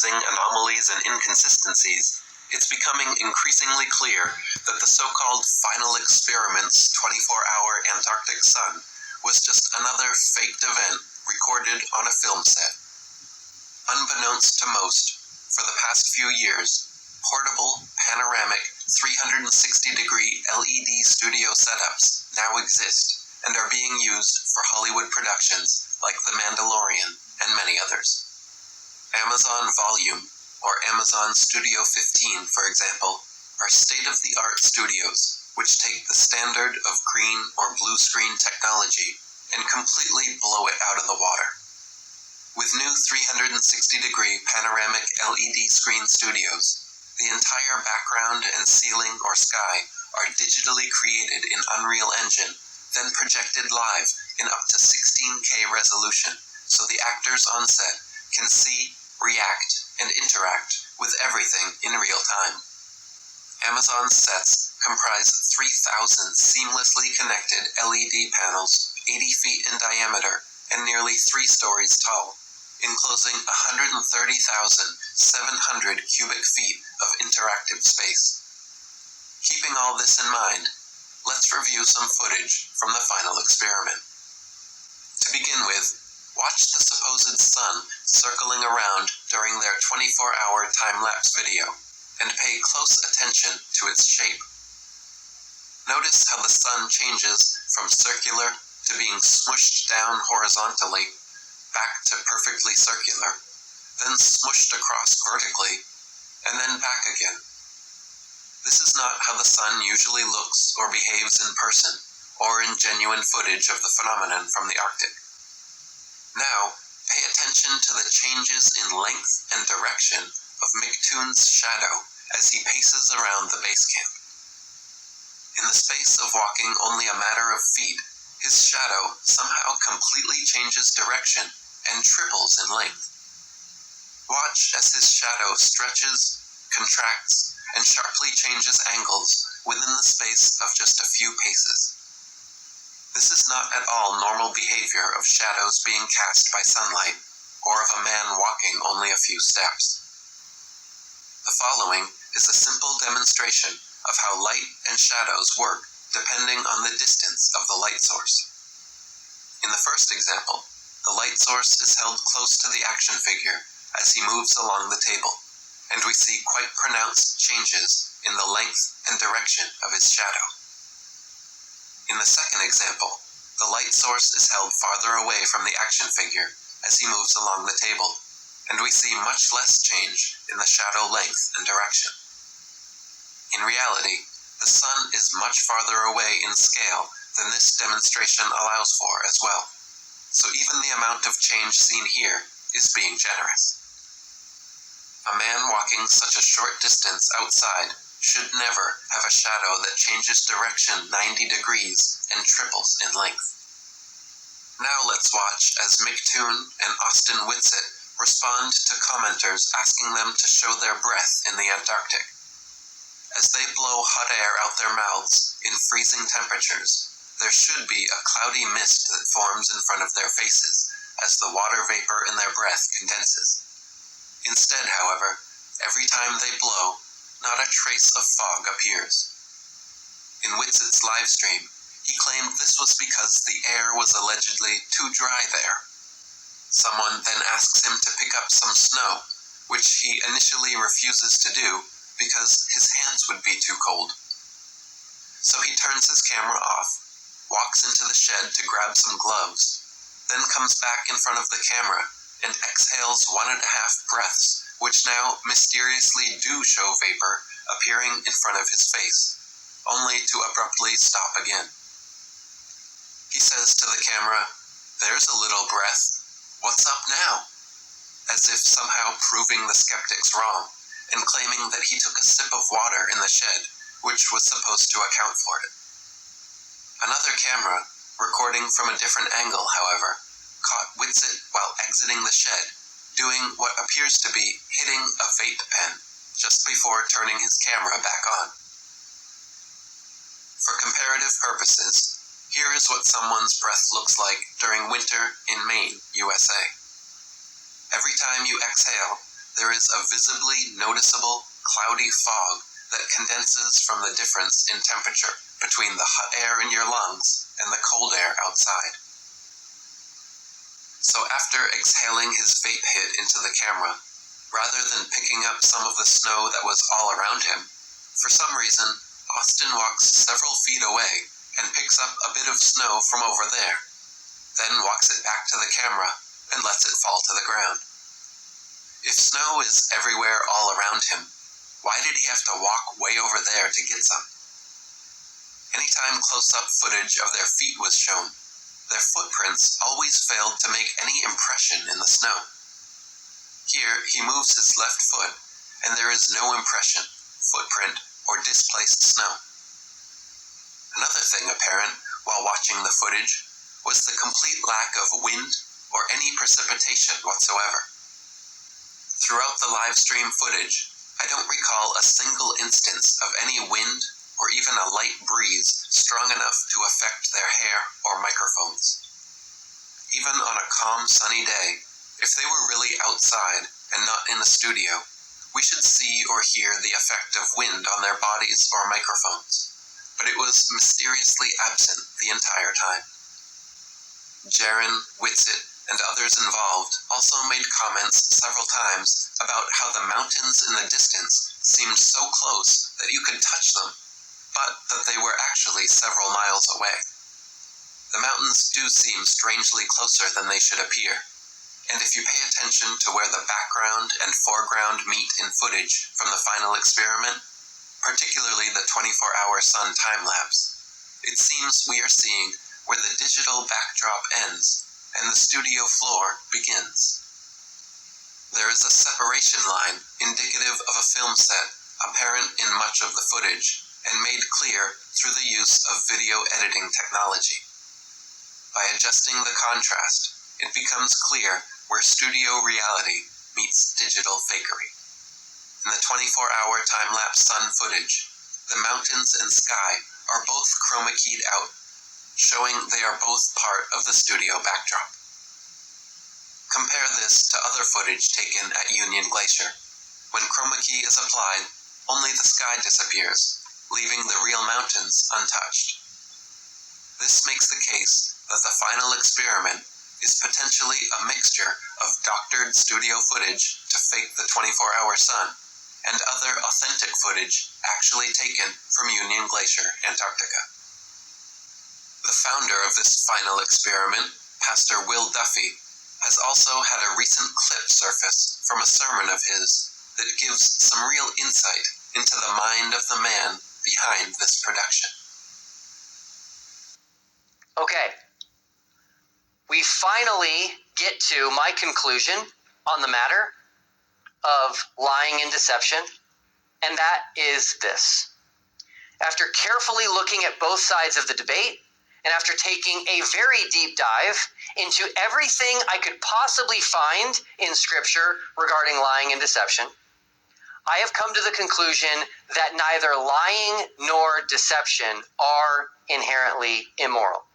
surfacing anomalies and inconsistencies, it's becoming increasingly clear that the so-called final experiment's 24-hour Antarctic sun was just another faked event recorded on a film set. Unbeknownst to most, for the past few years, portable, panoramic, 360-degree LED studio setups now exist and are being used for Hollywood productions like The Mandalorian and many others. Amazon Volume, or Amazon Studio 15, for example, are state-of-the-art studios which take the standard of green or blue screen technology and completely blow it out of the water. With new 360-degree panoramic LED screen studios, the entire background and ceiling or sky are digitally created in Unreal Engine, then projected live in up to 16K resolution, so the actors on set can see, react, and interact with everything in real time. Amazon's sets comprise 3,000 seamlessly connected LED panels, 80 feet in diameter and nearly 3 stories tall, enclosing 130,700 cubic feet of interactive space. Keeping all this in mind, let's review some footage from the final experiment. To begin with, watch the supposed sun circling around during their 24-hour time-lapse video, and pay close attention to its shape. Notice how the sun changes from circular to being smushed down horizontally, back to perfectly circular, then smushed across vertically, and then back again. This is not how the sun usually looks or behaves in person, or in genuine footage of the phenomenon from the Arctic. Now, pay attention to the changes in length and direction of McToon's shadow as he paces around the base camp. In the space of walking only a matter of feet, his shadow somehow completely changes direction and triples in length. Watch as his shadow stretches, contracts, and sharply changes angles within the space of just a few paces. This is not at all normal behavior of shadows being cast by sunlight, or of a man walking only a few steps. The following is a simple demonstration of how light and shadows work depending on the distance of the light source. In the first example, the light source is held close to the action figure as he moves along the table, and we see quite pronounced changes in the length and direction of his shadow. In the second example, the light source is held farther away from the action figure as he moves along the table, and we see much less change in the shadow length and direction. In reality, the sun is much farther away in scale than this demonstration allows for as well, so even the amount of change seen here is being generous. A man walking such a short distance outside should never have a shadow that changes direction 90 degrees and triples in length. Now let's watch as McToon and Austin Whitsitt respond to commenters asking them to show their breath in the Antarctic. As they blow hot air out their mouths in freezing temperatures, there should be a cloudy mist that forms in front of their faces as the water vapor in their breath condenses. Instead, however, every time they blow, not a trace of fog appears. In Whitsitt's livestream, he claimed this was because the air was allegedly too dry there. Someone then asks him to pick up some snow, which he initially refuses to do because his hands would be too cold. So he turns his camera off, walks into the shed to grab some gloves, then comes back in front of the camera and exhales 1.5 breaths, which now mysteriously do show vapor appearing in front of his face, only to abruptly stop again. He says to the camera, "There's a little breath. What's up now?" As if somehow proving the skeptics wrong, and claiming that he took a sip of water in the shed, which was supposed to account for it. Another camera, recording from a different angle, however, caught Whitsitt while exiting the shed, doing what appears to be hitting a vape pen just before turning his camera back on. For comparative purposes, here is what someone's breath looks like during winter in Maine, USA. Every time you exhale, there is a visibly noticeable cloudy fog that condenses from the difference in temperature between the hot air in your lungs and the cold air outside. So after exhaling his vape hit into the camera, rather than picking up some of the snow that was all around him, for some reason, Austin walks several feet away and picks up a bit of snow from over there, then walks it back to the camera and lets it fall to the ground. If snow is everywhere all around him, why did he have to walk way over there to get some? Anytime close-up footage of their feet was shown, their footprints always failed to make any impression in the snow. Here, he moves his left foot, and there is no impression, footprint, or displaced snow. Another thing apparent while watching the footage was the complete lack of wind or any precipitation whatsoever. Throughout the live stream footage, I don't recall a single instance of any wind or even a light breeze strong enough to affect their hair or microphones. Even on a calm, sunny day, if they were really outside and not in the studio, we should see or hear the effect of wind on their bodies or microphones, but it was mysteriously absent the entire time. Jaron, Whitsitt, and others involved also made comments several times about how the mountains in the distance seemed so close that you could touch them, but that they were actually several miles away. The mountains do seem strangely closer than they should appear, and if you pay attention to where the background and foreground meet in footage from the final experiment, particularly the 24-hour sun time-lapse, it seems we are seeing where the digital backdrop ends and the studio floor begins. There is a separation line indicative of a film set apparent in much of the footage and made clear through the use of video editing technology. By adjusting the contrast, it becomes clear where studio reality meets digital fakery. In the 24-hour time-lapse sun footage, the mountains and sky are both chroma keyed out, showing they are both part of the studio backdrop. Compare this to other footage taken at Union Glacier. When chroma key is applied, only the sky disappears, leaving the real mountains untouched. This makes the case that the final experiment is potentially a mixture of doctored studio footage to fake the 24-hour sun and other authentic footage actually taken from Union Glacier, Antarctica. The founder of this final experiment, Pastor Will Duffy, has also had a recent clip surface from a sermon of his that gives some real insight into the mind of the man behind this production. Okay, we finally get to my conclusion on the matter of lying and deception, and that is this. After carefully looking at both sides of the debate, and after taking a very deep dive into everything I could possibly find in Scripture regarding lying and deception, I have come to the conclusion that neither lying nor deception are inherently immoral.